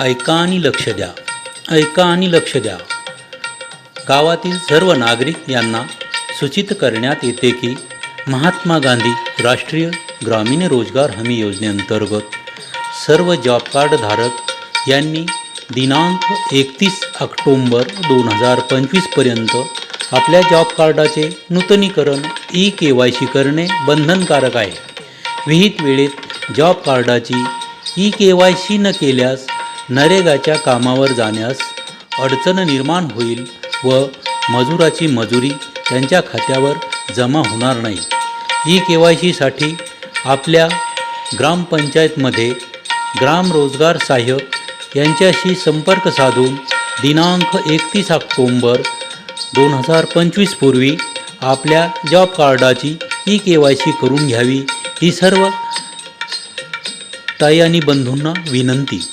ऐका आणि लक्ष द्या. ऐका आणि लक्ष द्या. गावातील सर्व नागरिक यांना सूचित करण्यात येते की महात्मा गांधी राष्ट्रीय ग्रामीण रोजगार हमी योजनेअंतर्गत सर्व जॉब कार्ड धारक यांनी दिनांक 31 ऑक्टोंबर 2025 पर्यंत आपल्या जॉब कार्डाचे नूतनीकरण KYC करणे बंधनकारक आहे. विहित वेळेत जॉब कार्डाची KYC न केल्यास नरेगाच्या कामावर जाण्यास अडचण निर्माण होईल व मजुराची मजुरी त्यांच्या खात्यावर जमा होणार नाही. KYC साठी आपल्या ग्रामपंचायतमध्ये ग्राम रोजगार सहाय्यक यांच्याशी संपर्क साधून दिनांक 31 ऑक्टोंबर 2025 पूर्वी आपल्या जॉब कार्डाची KYC करून घ्यावी ही सर्व ताई आणि बंधूंना विनंती.